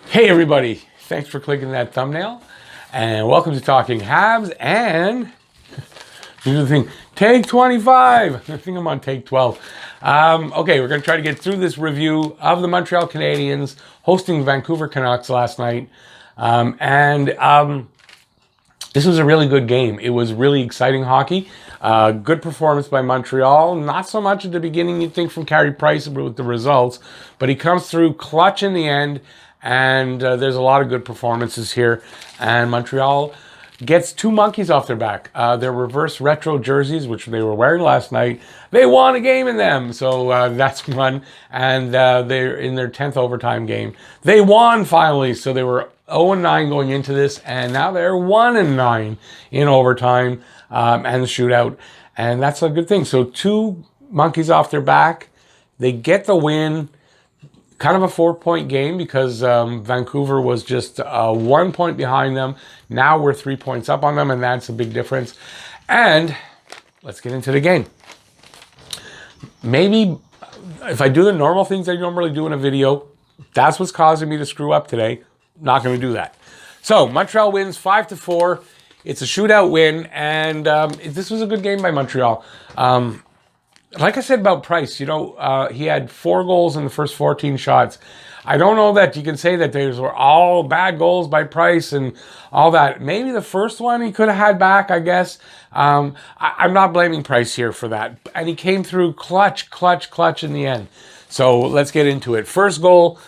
Hey everybody, thanks for clicking that thumbnail and welcome to Talking Habs and here's the thing, take 25. I think I'm on take 12. Okay, we're going to try to get through this review of the Montreal Canadiens hosting Vancouver Canucks last night. This was a really good game. It was really exciting hockey. Good performance by Montreal. Not so much at the beginning, you'd think, from Carey Price with the results, but he comes through clutch in the end, and there's a lot of good performances here. And Montreal gets two monkeys off their back. Their reverse retro jerseys, which they were wearing last night, they won a game in them. So that's one. And they're in their 10th overtime game. They won finally. So they were 0-9 going into this, and now they're 1-9 in overtime and the shootout. And that's a good thing. So two monkeys off their back. They get the win. Kind of a 4-point game because Vancouver was just 1 point behind them. Now we're 3 points up on them, and that's a big difference. And let's get into the game. Maybe if I do the normal things I normally do in a video, that's what's causing me to screw up today. Not going to do that. So Montreal wins 5-4. It's a shootout win, and this was a good game by Montreal. Like I said about Price, he had 4 goals in the first 14 shots. I don't know that you can say that those were all bad goals by Price and all that. Maybe the first one he could have had back, I guess. I'm not blaming Price here for that. And he came through clutch in the end. So let's get into it. First goal,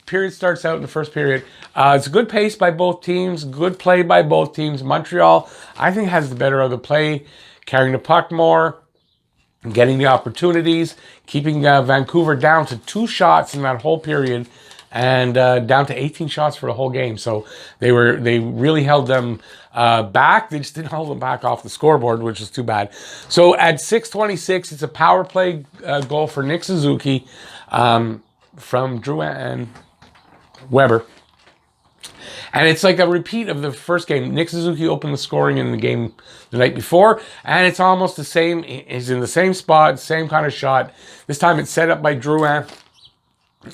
period starts out in the first period. It's a good pace by both teams, good play by both teams. Montreal, I think, has the better of the play, carrying the puck more, getting the opportunities, keeping Vancouver down to 2 shots in that whole period, and down to 18 shots for the whole game. So they really held them back. They just didn't hold them back off the scoreboard, which is too bad. So at 6:26, it's a power play goal for Nick Suzuki from Drew and Weber. And it's like a repeat of the first game. Nick Suzuki opened the scoring in the game the night before, and it's almost the same. He's in the same spot, same kind of shot. This time it's set up by Drouin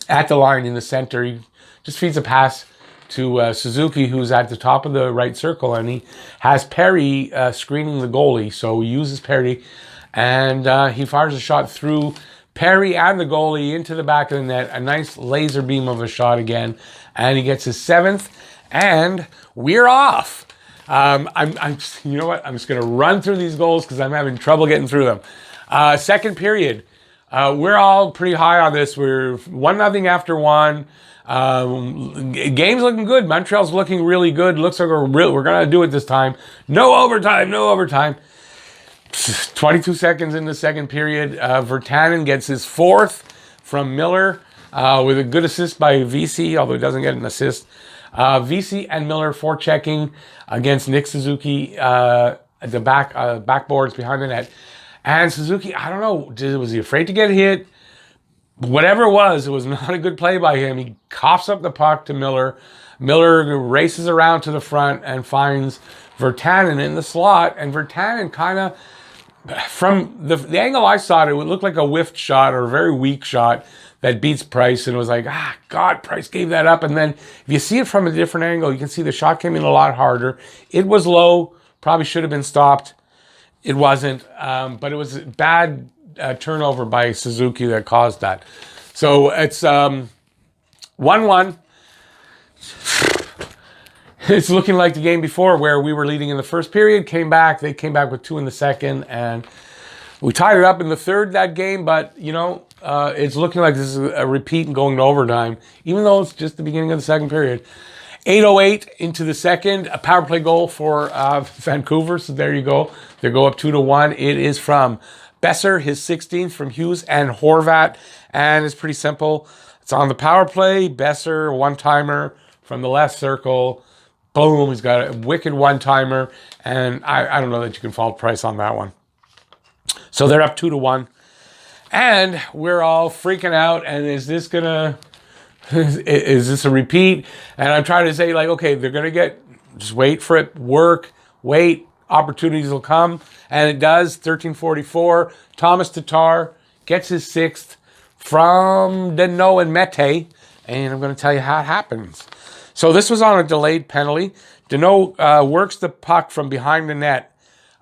at the line in the center. He just feeds a pass to Suzuki, who's at the top of the right circle, and he has Perry screening the goalie. So he uses Perry, and he fires a shot through Perry and the goalie into the back of the net. A nice laser beam of a shot again, and he gets his 7th. And we're off. You know what? I'm just going to run through these goals because I'm having trouble getting through them. Second period, we're all pretty high on this. We're 1-0 after 1. Game's looking good. Montreal's looking really good. Looks like we're going to do it this time. No overtime. 22 seconds in the second period. Virtanen gets his 4th from Miller with a good assist by VC, although he doesn't get an assist. VC and Miller forechecking against Nick Suzuki at the backboards behind the net. And Suzuki, I don't know, was he afraid to get hit? Whatever it was not a good play by him. He coughs up the puck to Miller. Miller races around to the front and finds Virtanen in the slot. And Virtanen kind of, from the angle I saw it would look like a whiffed shot or a very weak shot that beats Price, and it was like, God, Price gave that up. And then if you see it from a different angle, you can see the shot came in a lot harder. It was low, probably should have been stopped. It wasn't, but it was a bad turnover by Suzuki that caused that. So it's 1-1. It's looking like the game before where we were leading in the first period, they came back with 2 in the second, and we tied it up in the third that game, but, it's looking like this is a repeat and going to overtime, even though it's just the beginning of the second period. 8:08 into the second, a power play goal for Vancouver, so there you go. They go up 2-1. It is from Besser, his 16th, from Hughes and Horvat, and it's pretty simple. It's on the power play. Besser, one-timer from the left circle. Boom, he's got a wicked one-timer, and I don't know that you can fault Price on that one. So they're up 2-1. And we're all freaking out. And is this a repeat? And I'm trying to say, like, okay, they're going to just wait for it, wait, opportunities will come. And it does. 13:44. Thomas Tatar gets his 6th from Deneau and Mete. and I'm going to tell you how it happens. So this was on a delayed penalty. Danault works the puck from behind the net.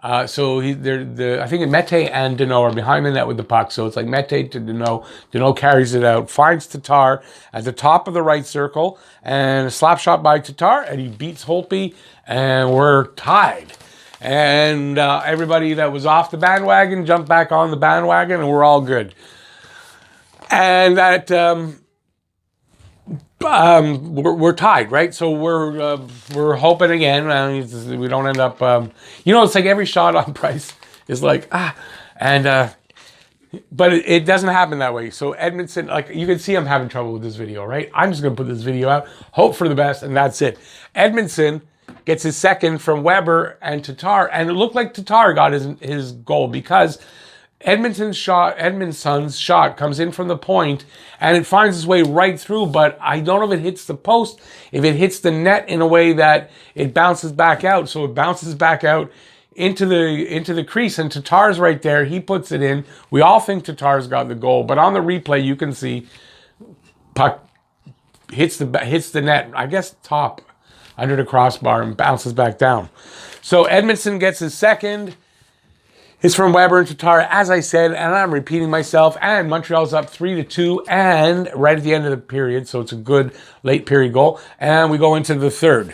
I think Mete and Danault are behind the net with the puck. So it's like Mete to Danault. Danault carries it out, finds Tatar at the top of the right circle, and a slap shot by Tatar, and he beats Holtby, and we're tied. And everybody that was off the bandwagon jumped back on the bandwagon, and we're all good. And that we're tied, right? So we're hoping again. We don't end up. It's like every shot on Price is like but it doesn't happen that way. So Edmondson, like you can see, I'm having trouble with this video, right? I'm just gonna put this video out, hope for the best, and that's it. Edmondson gets his second from Weber and Tatar, and it looked like Tatar got his goal because Edmondson's shot comes in from the point and it finds its way right through, but I don't know if it hits the post, if it hits the net in a way that it bounces back out. So it bounces back out into the crease, and Tatar's right there. He puts it in. We all think Tatar's got the goal, but on the replay you can see puck hits the net, I guess top under the crossbar, and bounces back down. So Edmondson gets his second. It's from Weber and Tatar, as I said, and I'm repeating myself, and Montreal's up 3-2, and right at the end of the period, so it's a good late period goal, and we go into the third.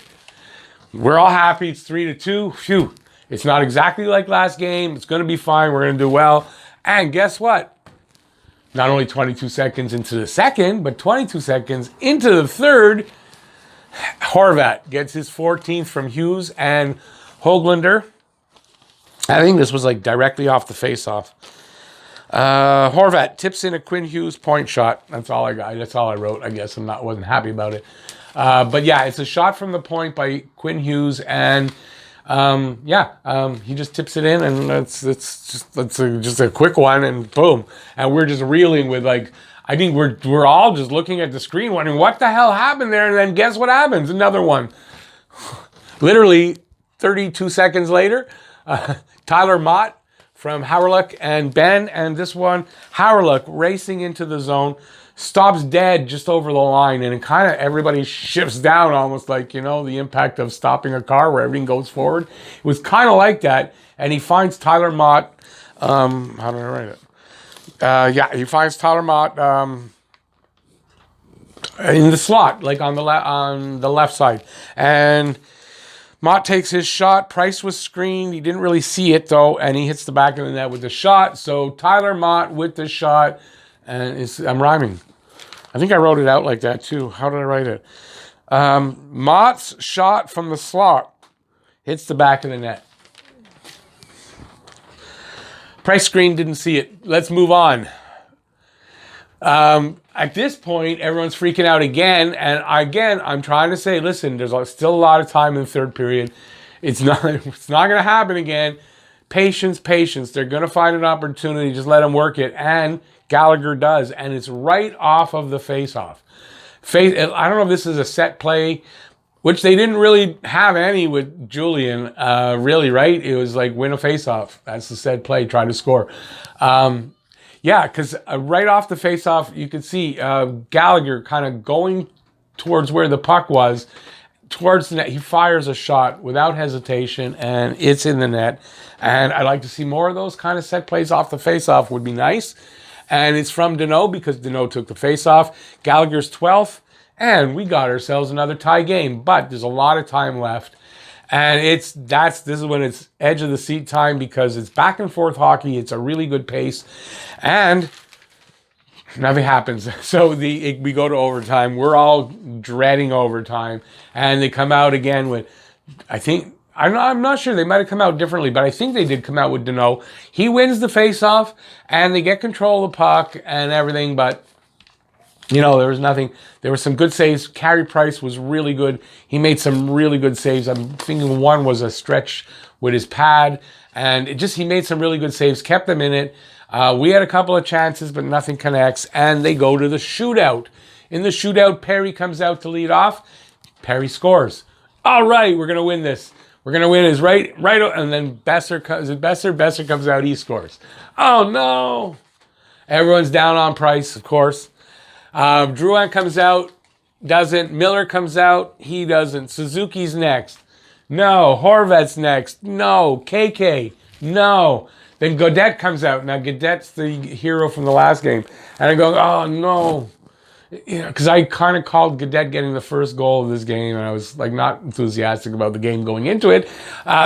We're all happy, it's 3-2, phew. It's not exactly like last game, it's going to be fine, we're going to do well, and guess what? Not only 22 seconds into the second, but 22 seconds into the third, Horvat gets his 14th from Hughes and Höglander. I think this was like directly off the face-off. Horvat tips in a Quinn Hughes point shot. That's all I got. That's all I wrote. I guess wasn't happy about it. But yeah, it's a shot from the point by Quinn Hughes, and he just tips it in, and it's just a quick one, and boom. And we're just reeling with like. I think we're all just looking at the screen wondering what the hell happened there, and then guess what happens? Another one. Literally 32 seconds later, Tyler Mott from Hawryluk and Ben, and this one, Hawryluk racing into the zone, stops dead just over the line, and it kind of everybody shifts down almost like, the impact of stopping a car where everything goes forward. It was kind of like that, and he finds Tyler Mott, how did I write it? He finds Tyler Mott in the slot, like on the left side, and Mott takes his shot. Price was screened. He didn't really see it though, and he hits the back of the net with the shot. So Tyler Mott with the shot, and I'm rhyming. I think I wrote it out like that too. How did I write it? Mott's shot from the slot hits the back of the net. Price screen, didn't see it. Let's move on. At this point, everyone's freaking out again. And again, I'm trying to say, listen, there's still a lot of time in the third period. It's not going to happen again. Patience. They're going to find an opportunity. Just let them work it. And Gallagher does. And it's right off of the face-off. I don't know if this is a set play, which they didn't really have any with Julian, really, right? It was like win a face-off. That's the set play, try to score. Because right off the face-off, you could see Gallagher kind of going towards where the puck was, towards the net. He fires a shot without hesitation, and it's in the net. And I'd like to see more of those kind of set plays off the face-off would be nice. And it's from Danault because Danault took the face-off. Gallagher's 12th. And we got ourselves another tie game, but there's a lot of time left. And this is when it's edge of the seat time because it's back and forth hockey. It's a really good pace. And nothing happens. So we go to overtime. We're all dreading overtime. And they come out again with, I'm not sure. They might have come out differently, but I think they did come out with Danault. He wins the face-off, and they get control of the puck and everything, but there was nothing. There were some good saves. Carey Price was really good. He made some really good saves. I'm thinking one was a stretch with his pad. And he made some really good saves, kept them in it. We had a couple of chances, but nothing connects. And they go to the shootout. In the shootout, Perry comes out to lead off. Perry scores. All right, we're going to win this. We're going to win is right. And then Besser comes out, he scores. Oh, no. Everyone's down on Price, of course. Drouin comes out, Doesn't. Miller comes out. He doesn't. Suzuki's next. No. Horvat's next. No. KK. No. Then Gaudette comes out. Now, Gaudette's the hero from the last game. And I go, oh, no. Because I kind of called Gaudette getting the first goal of this game, and I was like not enthusiastic about the game going into it.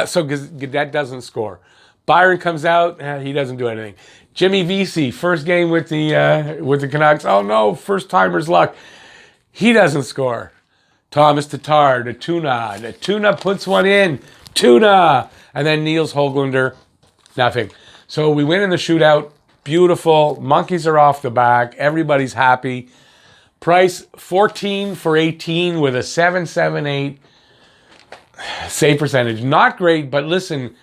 So Gaudette doesn't score. Byron comes out. He doesn't do anything. Jimmy Vesey, first game with the Canucks. Oh, no. First-timer's luck. He doesn't score. Thomas Tatar, the Tuna puts one in. Tuna! And then Niels Höglander, nothing. So we win in the shootout. Beautiful. Monkeys are off the back. Everybody's happy. Price, 14 for 18 with a 7.78 save percentage. Not great, but listen,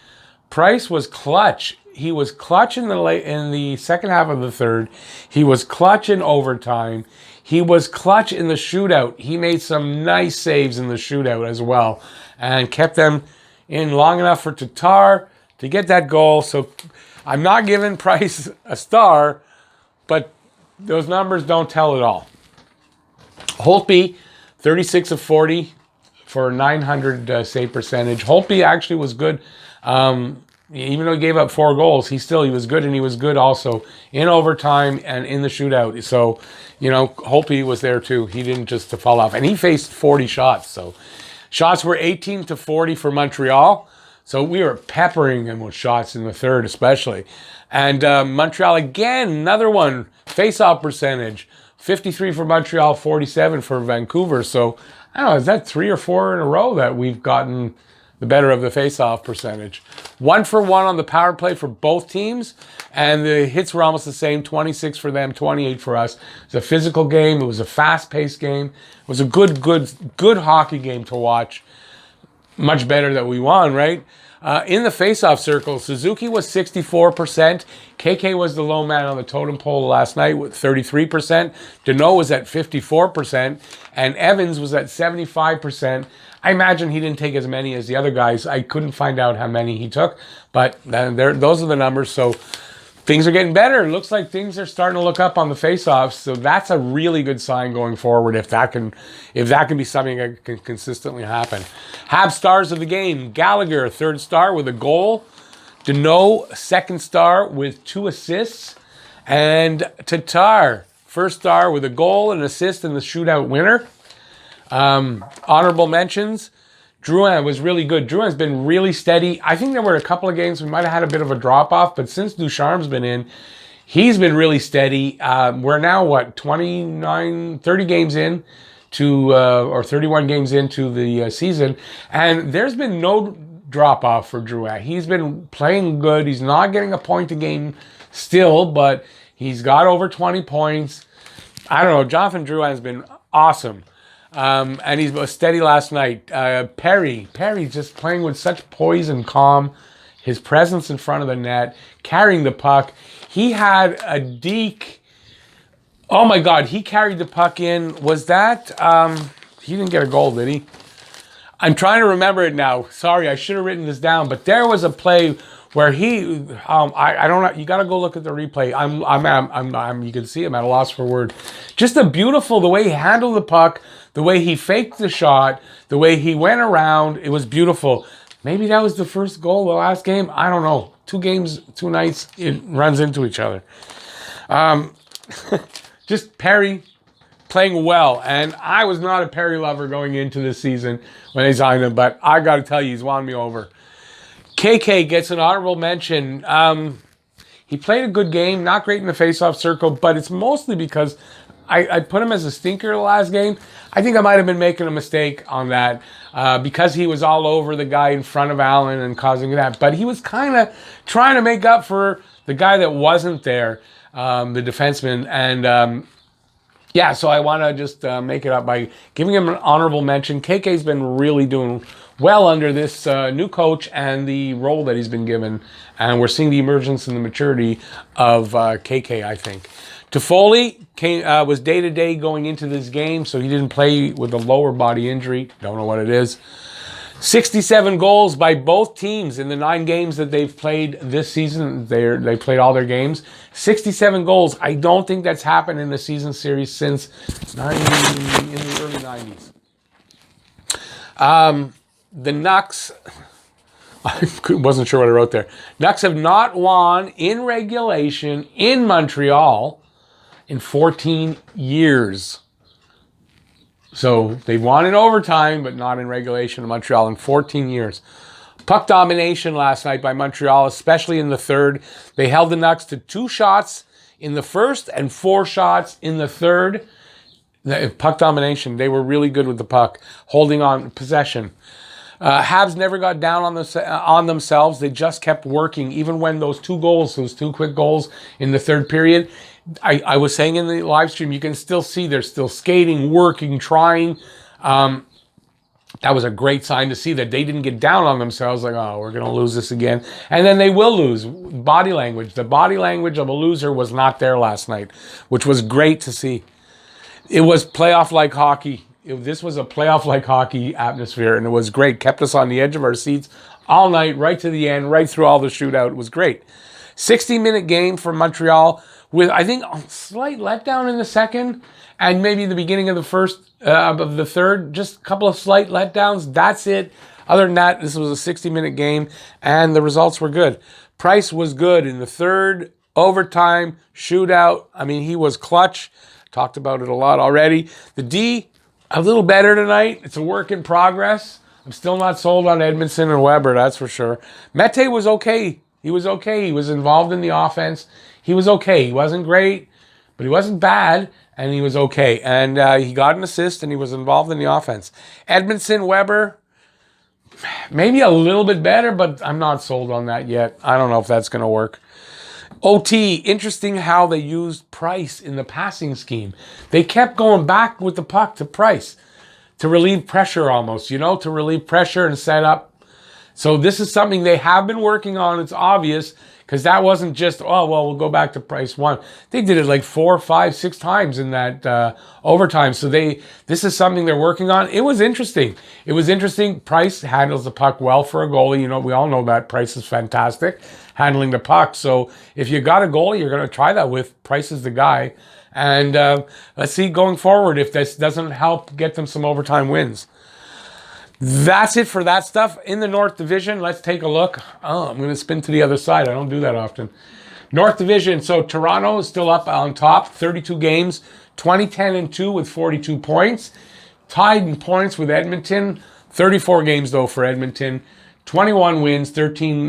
Price was clutch. He was clutch in the second half of the third. He was clutch in overtime. He was clutch in the shootout. He made some nice saves in the shootout as well and kept them in long enough for Tatar to get that goal. So I'm not giving Price a star, but those numbers don't tell it all. Holtby, 36 of 40 for 900 save percentage. Holtby actually was good. Even though he gave up 4 goals, he was good, and he was good also in overtime and in the shootout. So, Holtby was there too. He didn't just fall off. And he faced 40 shots. So shots were 18 to 40 for Montreal. So we were peppering him with shots in the third especially. And Montreal, again, another one, face-off percentage. 53 for Montreal, 47 for Vancouver. So, I don't know, is that 3 or 4 in a row that we've gotten the better of the face-off percentage? 1 for 1 on the power play for both teams, and the hits were almost the same, 26 for them, 28 for us. It was a physical game. It was a fast-paced game. It was a good hockey game to watch. Much better that we won, right? In the face-off circle, Suzuki was 64%. KK was the low man on the totem pole last night with 33%. Deneau was at 54%. And Evans was at 75%. I imagine he didn't take as many as the other guys. I couldn't find out how many he took. But those are the numbers. So things are getting better. It looks like things are starting to look up on the face-offs. So that's a really good sign going forward if that can be something that can consistently happen. Habs stars of the game. Gallagher, 3rd star with a goal. Deneau, 2nd star with 2 assists. And Tatar, 1st star with a goal and assist in the shootout winner. Honorable mentions. Drouin was really good. Drouin's been really steady. I think there were a couple of games we might have had a bit of a drop-off, but since Ducharme's been in, he's been really steady. We're now, 30 games in to, or 31 games into the season, and there's been no drop-off for Drouin. He's been playing good. He's not getting a point a game still, but he's got over 20 points. I don't know. Jonathan Drouin's been awesome. And he was steady last night. Perry just playing with such poise and calm. His presence in front of the net, carrying the puck. He had a deke. Oh my God, he carried the puck in. Was that, he didn't get a goal, did he? I'm trying to remember it now. Sorry, I should have written this down. But there was a play where he, I don't know. You got to go look at the replay. You can see him at a loss for word. Just the way he handled the puck, the way he faked the shot, the way he went around. It was beautiful. Maybe that was the first goal of the last game. I don't know. 2 games, 2 nights, it runs into each other. Just Perry playing well. And I was not a Perry lover going into this season when they signed him, but I got to tell you, he's won me over. KK gets an honorable mention. He played a good game, not great in the faceoff circle, but it's mostly because I put him as a stinker the last game. I think I might have been making a mistake on that because he was all over the guy in front of Allen and causing that. But he was kind of trying to make up for the guy that wasn't there, the defenseman. And yeah, so I want to just make it up by giving him an honorable mention. KK's been really doing well under this new coach and the role that he's been given. And we're seeing the emergence and the maturity of KK, I think. Toffoli was day-to-day going into this game, so he didn't play with a lower body injury. Don't know what it is. 67 goals by both teams in the 9 games that they've played this season. They played all their games. 67 goals. I don't think that's happened in the season series since in the early 90s. The Canucks, I wasn't sure what I wrote there. Canucks have not won in regulation in Montreal in 14 years. So they've won in overtime, but not in regulation in Montreal in 14 years. Puck domination last night by Montreal, especially in the third. They held the Canucks to 2 shots in the first and 4 shots in the third. The puck domination, they were really good with the puck, holding on possession. Habs never got down on themselves. They just kept working, even when those 2 quick goals in the third period. I was saying in the live stream, you can still see they're still skating, working, trying. That was a great sign to see that they didn't get down on themselves like, oh, we're going to lose this again. And then they will lose. Body language. The body language of a loser was not there last night, which was great to see. It was playoff-like hockey. This was a playoff-like hockey atmosphere, and it was great. Kept us on the edge of our seats all night, right to the end, right through all the shootout. It was great. 60-minute game for Montreal with, I think, a slight letdown in the second and maybe the beginning of the first, of the third. Just a couple of slight letdowns. That's it. Other than that, this was a 60-minute game, and the results were good. Price was good in the third, overtime, shootout. I mean, he was clutch. Talked about it a lot already. The D, a little better tonight. It's a work in progress. I'm still not sold on Edmondson and Weber, that's for sure. Mete was okay. He was okay. He was involved in the offense. He was okay. He wasn't great, but he wasn't bad, and he was okay. And he got an assist, and he was involved in the offense. Edmondson, Weber, maybe a little bit better, but I'm not sold on that yet. I don't know if that's going to work. OT, interesting how they used Price in the passing scheme. They kept going back with the puck to Price to relieve pressure almost, to relieve pressure and set up. So this is something they have been working on. It's obvious because that wasn't just, oh, well, we'll go back to Price 1. They did it like 4, 5, 6 times in that overtime. So this is something they're working on. It was interesting. It was interesting. Price handles the puck well for a goalie. We all know that Price is fantastic handling the puck. So if you got a goalie, you're going to try that with. Price is the guy. And let's see going forward if this doesn't help get them some overtime wins. That's it for that stuff. In the North Division, let's take a look. Oh, I'm going to spin to the other side. I don't do that often. North Division. So Toronto is still up on top, 32 games, 20-10-2 with 42 points. Tied in points with Edmonton. 34 games, though, for Edmonton. 21 wins, 13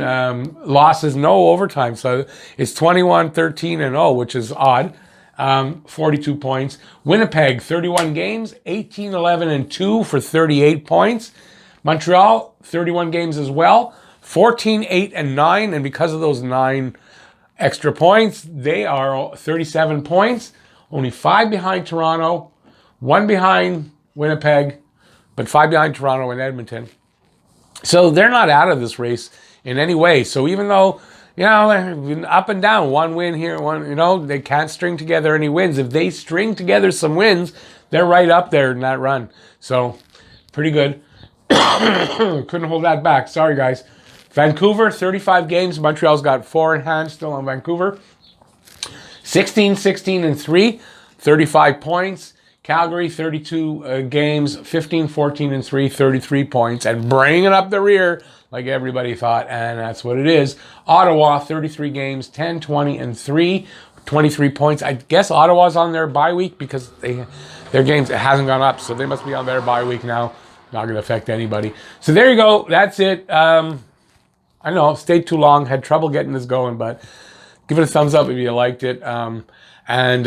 losses, no overtime. So it's 21-13-0, which is odd. 42 points. Winnipeg, 31 games, 18-11-2 for 38 points. Montreal, 31 games as well, 14-8-9. And because of those 9 extra points, they are 37 points. Only 5 behind Toronto, 1 behind Winnipeg, but 5 behind Toronto and Edmonton. So they're not out of this race in any way. So even though, up and down, 1 win here, 1, they can't string together any wins. If they string together some wins, they're right up there in that run. So pretty good. Couldn't hold that back. Sorry, guys. Vancouver, 35 games. Montreal's got 4 in hand still on Vancouver. 16-16-3, 35 points. Calgary, 32 games, 15-14-3, 33 points, and bringing up the rear like everybody thought, and that's what it is. Ottawa, 33 games, 10-20-3, 23 points. I guess Ottawa's on their bye week because their games, it hasn't gone up, so they must be on their bye week now. Not going to affect anybody. So there you go. That's it. I know, stayed too long, had trouble getting this going, but give it a thumbs up if you liked it. And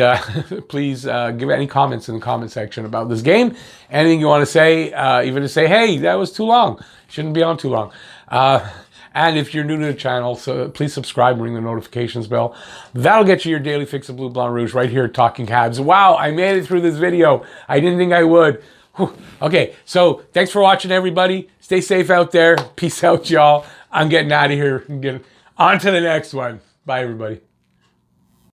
please give any comments in the comment section about this game. Anything you want to say, even to say, hey, that was too long. Shouldn't be on too long. And if you're new to the channel, so please subscribe and ring the notifications bell. That'll get you your daily fix of Blue, Blanc, Rouge right here at Talking Habs. Wow, I made it through this video. I didn't think I would. Whew. Okay, so thanks for watching, everybody. Stay safe out there. Peace out, y'all. I'm getting out of here and get on to the next one. Bye, everybody.